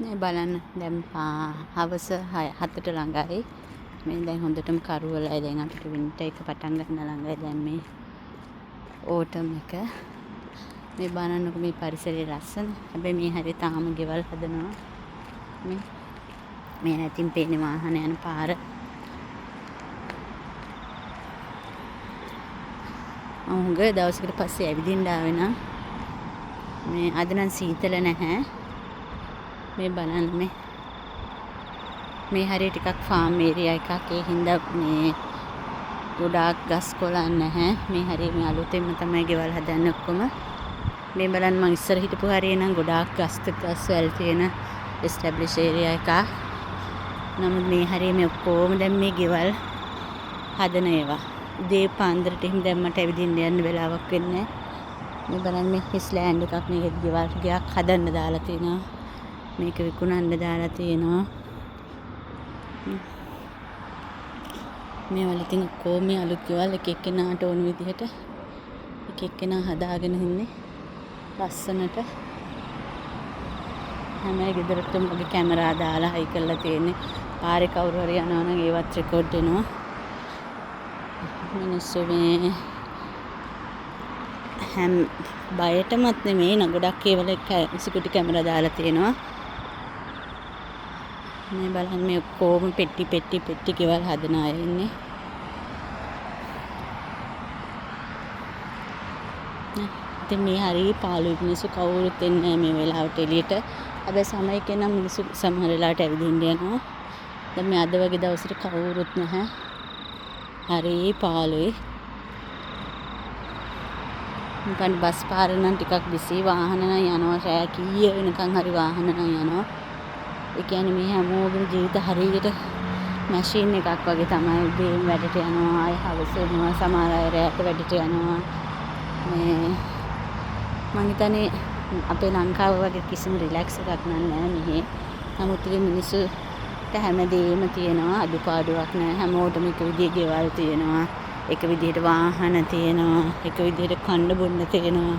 මේ බලන්න දැන් හවස 7ට ළඟයි. මේ දැන් හොඳටම කරුවලයි. දැන් අපිට වින්ටර් එක පටන් ගන්න ළඟයි. දැන් මේ ඕටම් එක. මේ බලන්නකො මේ පරිසරයේ ලස්සන. හැබැයි මේ හැරේ තාම ගෙවල් හදනවා. මේ නැතින් පේන්නේ වාහන යන පාර. හුඟ දවසකට පස්සේ ඇවිදින්න ආවේ නම් මේ අද නම් සීතල නැහැ. මේ බලන්න මේ හරිය ටිකක් ෆාම් ඒරියා එකක්. ඒ හින්දා මේ ගොඩාක් ගස් කොළන් නැහැ. මේ හරිය මේ අලුතෙන්ම තමයි ගෙවල් හදන්නේ ඔක්කොම. මේ බලන්න මං ඉස්සර හිටපු හරිය නම් ගොඩාක් ගස් වැල් තියෙන එස්ටැබ්ලිෂ් ඒරියා එකක්. නමුත් මේ හරිය මේ ඔක්කොම දැන් මේ ගෙවල් හදන ඒවා. උදේ පාන්දරට එහෙම දැම්මට ඇවිදින්න යන්න වෙලාවක් වෙන්නේ නැහැ. මේ බලන්න මේ හිස්ලෑන්ඩ් එකක් මේක ගෙවල් ගයක් හදන්න දාලා තියෙනවා. මේක විකුණන්න දාලා තියෙනවා. මේ වල ඉතින් කොහොම මේ අලුත් ගෙවල් එක එක්කෙනාට ඕන විදිහට එක එක්කෙනා හදාගෙන ඉන්නේ ලස්සනට. හැම ගෙදරකටම වගේ කැමරා දාලා හයි කරලා තියෙන්නේ. පාරේ කවුරු හරි යනවා නම් ඒවත් රෙකෝඩ් වෙනවා. මිනිස්සු මේ හැම බයටමත් නෙමෙයි න ගොඩක් ඒවල සිකියුරිටි කැමරා දාලා තියෙනවා. මේ බලන්න මේ කොහොම පෙට්ටි ගෙවල් හදන අය ඉන්නේ. ඉතින් මේ හරිය පාළුයි මිනිස්සු කවුරුත් එන්නේ නැහැ මේ වෙලාවට එළියට. හැබැයි සමයක නම් මිනිස්සු සමහර වෙලාවට ඇවිදින්න යනවා. දැන් මේ අද වගේ දවසට කවුරුත් නැහැ. හරිය පාළුයි. නිකන් බස් පාර නම් ටිකක් බිසි. වාහන නම් යනවා රෑ කීය වෙනකන් හරි වාහන නම් යනවා. ඒ කියන්නේ මේ හැමෝගෙම ජීවිත හරියට මැෂින් එකක් වගේ තමයි. උදේම වැඩට යනවා, ආය හවස එනවා, සමහර අය රැට වැඩට යනවා. මේ මං හිතන්නේ අපේ ලංකාව වගේ කිසිම රිලැක්ස් එකක් නැහැ මෙහි. නමුත් ඉතින් මිනිස්සුට හැමදේම තියෙනවා, අඩුපාඩුවක් නැහැ. හැමෝටම එක විදිහේ ගෙවල් තියෙනවා, එක විදිහට වාහන තියෙනවා, එක විදිහට කන්න බොන්න තියෙනවා.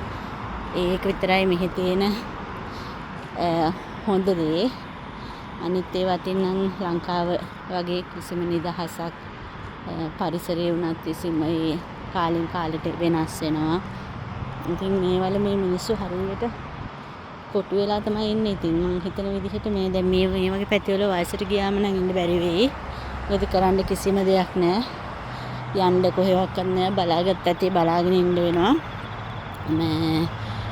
ඒක විතරයි මෙහි තියෙන හොඳ දේ. අනිත් ඒවා අතින් නම් ලංකාව වගේ කිසිම නිදහසක් පරිසරය වුණත් කිසිම කාලෙන් කාලෙට වෙනස් වෙනවා. ඉතින් මේවල මේ මිනිස්සු හරියට කොටු වෙලා තමයි ඉන්නේ. ඉතින් මම හිතන විදිහට මේ දැන් මේ වගේ පැතිවල වයසට ගියාම නම් ඉන්න බැරි වෙයි. මොකද කරන්න කිසිම දෙයක් නැහැ. යන්න කොහෙවත් නැහැ. බලාගත්ත ඇති බලාගෙන ඉන්න වෙනවා.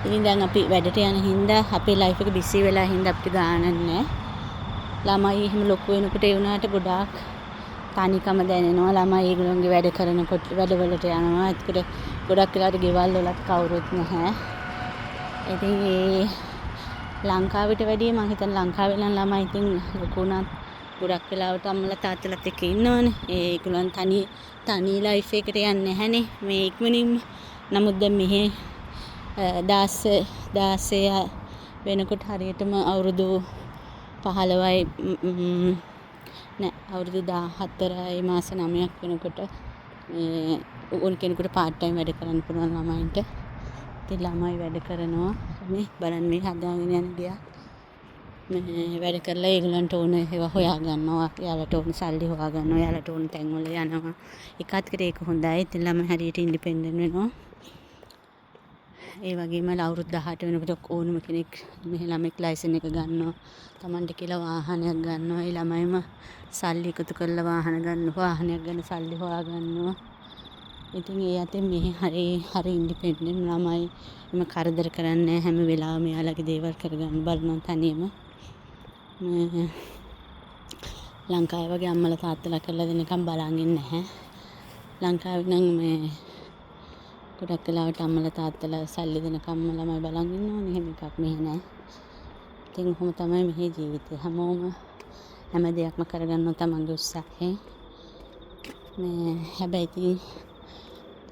ඉතින් දැන් අපි වැඩට යන හින්දා අපේ ලයිෆ් එක බිසි වෙලා හින්දා අපිට ගානක් නැහැ. ළමයි එහෙම ලොකු වෙනකොට ඒ වුණාට ගොඩාක් තනිකම දැනෙනවා. ළමයි ඒගොල්ලෝගේ වැඩ කරනකොට වැඩවලට යනවා. ඒකට ගොඩක් වෙලාවට ගෙවල් වලත් කවුරුත් නැහැ. ඉතින් ඒ ලංකාවට වැඩිය මම හිතන්නේ ලංකාවේ නම් ළමයි ඉතින් ලොකු වුණත් ගොඩක් වෙලාවට අම්මලා තාත්තලාත් එක්ක ඉන්නවනේ. ඒගොල්ලන් තනි ලයිෆ් එකකට යන්නේ නැහනේ මේ ඉක්මනින්ම. නමුත් දැන් මෙහි 16 වෙනකොට හරියටම අවුරුදු 15යි අවුරුදු 14යි මාස 9ක් වෙනකොට ඕන කෙනෙකුට පාර්ට් ටයිම් වැඩ කරන්න පුළුවන් ළමයින්ට. ඉතින් ළමයි වැඩ කරනවා. මේ බලන්න මේ හදාගෙන යන ගියා. මේ වැඩ කරලා ඒගොල්ලන්ට ඕන ඒවා හොයා ගන්නවා. යාළුවට ඕන සල්ලි හොයා ගන්නවා. යාළුවට ඕන තැන් වල යනවා. එකත්කට ඒක හොඳයි. ඉතින් ළමයි හරියට ඉන්ඩිපෙන්ඩන්ට් වෙනවා. ඒ වගේම අවුරුදු 18 වෙනකොට ඕනම කෙනෙක් මෙහි ළමෙක් ලයිසන් එක ගන්නවා. Tamanට කියලා වාහනයක් ගන්නවා. ඒ ළමයිම සල්ලි එකතු කරලා වාහනයක් ගන්න සල්ලි හොයා ගන්නවා. ඉතින් ඒ අතෙන් මෙහි හරි ඉන්ඩිපෙන්ඩන්ට් ළමයි එම කරදර කරන්නේ හැම වෙලාවෙම යාළුවගේ දේවල් කරගන්න බලනවා තනියම. ලංකාවේ වගේ අම්මලා තාත්තලා කරලා දෙනකම් බලන් ඉන්නේ නැහැ. ලංකාවේ නම් මේ ගොඩක් වෙලාවට අම්මලා තාත්තලා සල්ලි දෙනකම් ළමයි බලන් ඉන්නවනේ. එහෙම එකක් මෙහෙ නැහැ. ඉතින් කොහොම තමයි මෙහි ජීවිතේ. හැමෝම හැම දෙයක්ම කරගන්නවා තමන්ගේ උත්සාහයෙන්. හැබැයි ඉතින්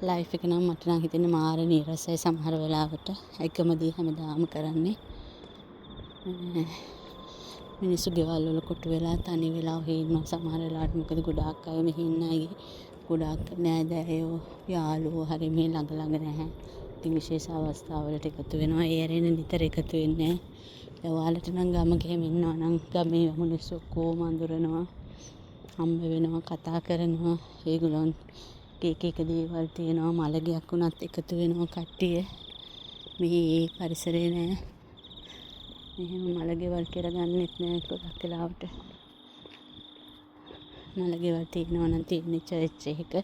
ලයිෆ් එක නම් මට නම් හිතෙන්නේ මාර නීරසයි සමහර වෙලාවට. එකම දේ හැමදාම කරන්නේ. මිනිස්සු ගෙවල් වල කොටු වෙලා තනි වෙලා ඔහේ ඉන්නවා සමහර වෙලාවට. මොකද ගොඩාක් අය මෙහි ඉන්න අයගේ ගොඩාක් නෑදෑයෝ යාළුවෝ හරි මේ ළඟ නැහැ. ඉතින් විශේෂ අවස්ථාවලට එකතු වෙනවා. ඒ ඇරෙන නිතර එකතු වෙන්නේ. දැන් ඔයාලට නම් ගමක එහෙම ඉන්නවා නම් ගමේ මිනිස්සු ඔක්කොම අඳුරනවා. හම්බ වෙනවා, කතා කරනවා. ඒගොල්ලන් එක දේවල් තියෙනවා. මලගයක් වුණත් එකතු වෙනවා කට්ටිය. මේ පරිසරේ නෑ. මෙහෙම මලගෙවල් කියලා ගන්නෙත් නෑ ගොඩක් වෙලාවට. මලගෙවල් තියෙනවා නම් තියෙන්නේ චර්ච් එකක.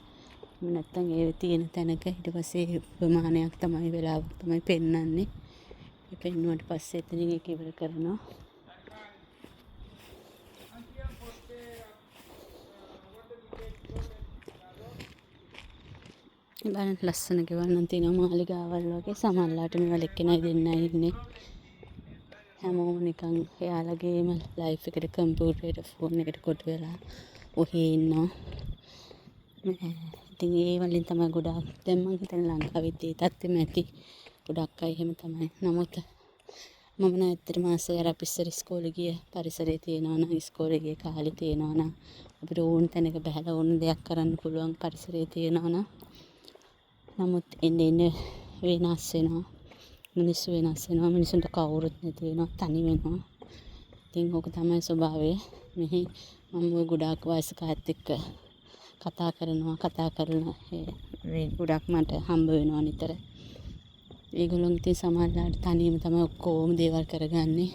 නැත්තම් ඒ තියෙන තැනක ඊට පස්සේ ප්‍රමාණයක් තමයි වෙලාවක් තමයි පෙන්වන්නේ. ඒ පෙන්වුවට පස්සේ එතනින් ඒක ඉවර කරනවා. බලන්න ලස්සන ගෙවල් නම් තියෙනවා මාලිගාවල් වගේ. සමහරලාට මේවල එක්කෙනයි දෙන්නයි ඉන්නේ. හැමෝම නිකන් එයාලගේම ලයිෆ් එකට කම්පියුටරේට ෆෝන් එකට කොට වෙලා ඔහේ ඉන්නවා. ඉතින් ඒ වලින් තමයි ගොඩාක් දැන් මම හිතන්නේ ලංකාවෙත් ඒ තත්ත්වෙම ඇති. ගොඩක් අය එහෙම තමයි. නමුත් මම නම් ඇත්තටම ආසයි අර අපි ඉස්සර ඉස්කෝලේ ගිය පරිසරයේ තියෙනවා නම් ඉස්කෝලේ ගිය කාලේ තියෙනවා නම් අපිට ඕන තැනක බහලා ඕන දෙයක් කරන්න පුළුවන් පරිසරයේ තියෙනවා නම්. නමුත් එන්නේ වෙනස් වෙනවා. මිනිස්සු වෙනස් වෙනවා. මිනිසුන්ට කවුරුත් නැති වෙනවා. තනි වෙනවා. ඉතින් ඕක තමයි ස්වභාවය. මෙහි මම ගොඩාක් වයසක අයත් එක්ක කතා කරන ඒ ගොඩක් මට හම්බ වෙනවා නිතර. ඒගොල්ලෝ ඉතින් සමහරවිට තනියම තමයි ඔක්කොම දේවල් කරගන්නේ.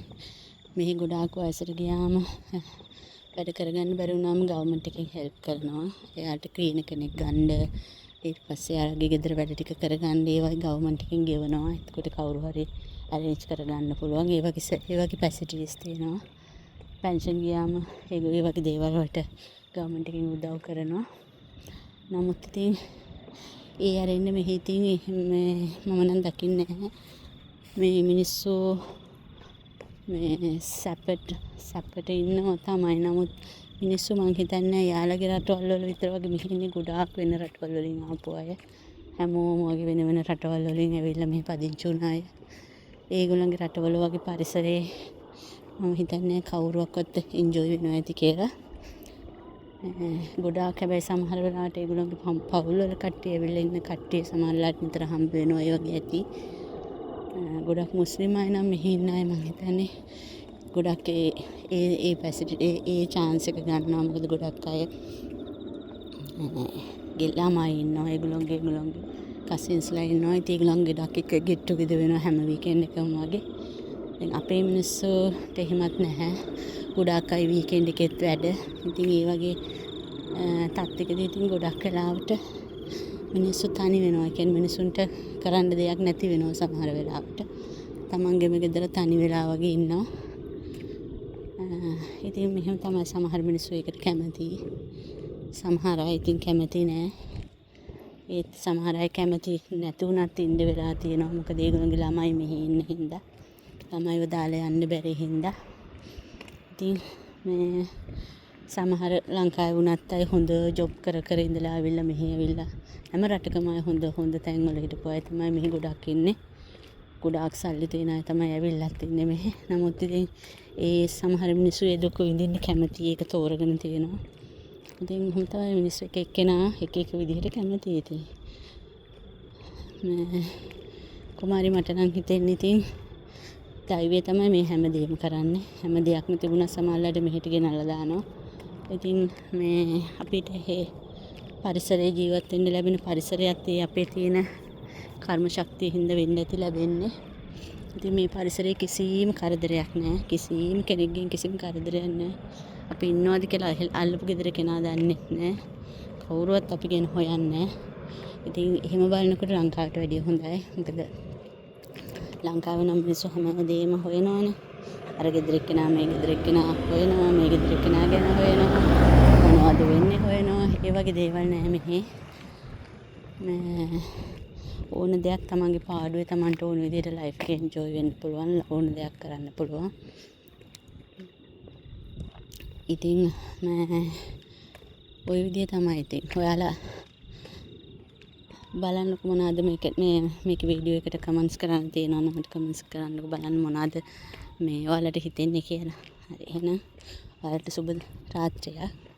මෙහි ගොඩාක් වයසට ගියාම වැඩ කරගන්න බැරි වුණාම ගවර්න්මන්ට් එකෙන් හෙල්ප් කරනවා. එයාට ක්ලීනර් කෙනෙක් ගන්න. ඊට පස්සේ ආගේ ගෙදර වැඩ ටික කරගන්න ඒවයි ගවර්න්මන්ට් එකෙන් ගෙවනවා. එතකොට කවුරු හරි අරේන්ජ් කරගන්න පුළුවන්. ඒ වගේ ෆැසිලිටිස් තියෙනවා. පෙන්ෂන් ගියාම ඒ වගේ දේවල් වලට ගවර්න්මන්ට් එකෙන් උදව් කරනවා. නමුත් ඉතින් ඒ අරින්න මෙහි ඉතින් මම නම් දකින්නේ නැහැ. මේ මිනිස්සු මේ සැපට ඉන්නවා තමයි. නමුත් මිනිස්සු මං හිතන්නේ යාළගේ රටවල් වල විතර වගේ මෙහි ඉන්නේ ගොඩාක් වෙන රටවල් වලින් ආපු අය. හැමෝම වගේ වෙන රටවල් වලින් ඇවිල්ලා මෙහි පදිංචි වුණ අය. ඒගොල්ලන්ගේ රටවල වගේ පරිසරේ මම හිතන්නේ කවුරුවක්වත් එන්ජොයි වෙනවා ඇති කියලා. ගොඩාක් හැබැයි සමහර වෙලාවට ඒගොල්ලන්ගේ පවුල් වල කට්ටිය ඇවිල්ලා ඉන්න කට්ටිය සමහරලාට නිතර හම්බ වෙනවා. ඒ වගේ ඇති. ගොඩක් මුස්ලිම් අය නම් මෙහි ඉන්න අය මම හිතන්නේ ගොඩක් ඒ ෆැසිලිටි ඒ chance එක ගන්නවා. මොකද ගොඩක් අය ළමයි ඉන්නවා. ඒගොල්ලන්ගේ කසින්ස්ලා ඉන්නවා. ඉතින් ඒගොල්ලන්ගේ ගොඩක් එක get together වෙනවා හැම වීකෙන්ඩ් එකම වගේ. දැන් අපේ මිනිස්සුන්ට එහෙමත් නැහැ. ගොඩක් අය වීකෙන්ඩ් එකෙත් වැඩ. ඉතින් ඒ වගේ තත්ත්වයකදී ඉතින් ගොඩක් වෙලාවට මිනිස්සු තනි වෙනවා. ඒ කියන්නේ මිනිසුන්ට කරන්න දෙයක් නැති වෙනවා සමහර වෙලාවට. තමන්ගේම ගෙදර තනි වෙලා වගේ ඉන්නවා. ඉතින් මෙහෙම තමයි සමහර මිනිස්සු ඒකට කැමති. සමහර අය ඉතින් කැමති නෑ. ඒත් සමහර අය කැමති නැති වුණත් ඉන්න වෙලා තියෙනවා. මොකද ඒගොල්ලන්ගේ ළමයි මෙහි ඉන්න හින්දා. ළමයිව දාලා යන්න බැරි හින්දා. ඉතින් මේ සමහර ලංකාවේ වුණත් අය හොඳ ජොබ් කර ඉඳලා ආවිල්ලා මෙහි ඇවිල්ලා හැම රටකම අය හොඳ තැන්වල හිටපු අය තමයි මෙහි ගොඩක් ඉන්නේ. ගොඩාක් සල්ලි තියෙන අය තමයි ඇවිල්ලත් ඉන්නේ මෙහි. නමුත් ඉතින් ඒ සමහර මිනිස්සු ඒ දුක විඳින්න කැමති. ඒක තෝරගෙන තියෙනවා. ඉතින් එහෙම තමයි මිනිස්සු එක එක්කෙනා එක විදිහට කැමති ඉතින්. කුමාරි මට නම් හිතෙන්නේ ඉතින් දෛවය තමයි මේ හැමදේම කරන්නේ. හැම දෙයක්ම තිබුණා සමහරවිට මෙහෙට ගෙනල්ලා දානවා. ඉතින් මේ අපිට මේ පරිසරයේ ජීවත් වෙන්න ලැබෙන පරිසරයත් ඒ අපේ තියෙන කර්ම ශක්තිය හින්දා වෙන්න ඇති ලැබෙන්නේ. ඉතින් මේ පරිසරයේ කිසිම කරදරයක් නැහැ. කිසිම කෙනෙක්ගෙන් කිසිම කරදරයක් නැහැ. අපි ඉන්නවාද කියලා අල්ලපු ගෙදර කෙනා දන්නේ නැහැ. කවුරුවත් අපි ගැන හොයන්නේ නැහැ. ඉතින් එහෙම බලනකොට ලංකාවට වැඩිය හොඳයි. මොකද ලංකාවේ නම් මිනිස්සු හැමදේම හොයනවානේ. අර ගෙදර එක්කෙනා මේ ගෙදර එක්කෙනා හොයනවා. මේ ගෙදර එක්කෙනා ගැන හොයනවා. මොනවද වෙන්නේ හොයනවා. ඒ වගේ දේවල් නැහැ මෙහි. ඕන දෙයක් තමන්ගේ පාඩුවේ තමන්ට ඕන විදිහට ලයිෆ් එක එන්ජොයි වෙන්න පුළුවන්. ඕන දෙයක් කරන්න පුළුවන්. ඉතින් ওই විදිහ තමයි ඉතින්. ඔයාලා බලන්නකො මොනවාද මේක වීඩියෝ එකට කමෙන්ට්ස් කරන්න තියෙනවා නම් මට කමෙන්ට්ස් කරන්නකො බලන්න මොනවාද මේ ඔයාලට හිතෙන්නේ කියලා. හරි එහෙනම් ඔයාලට සුබ රාත්‍රියක්.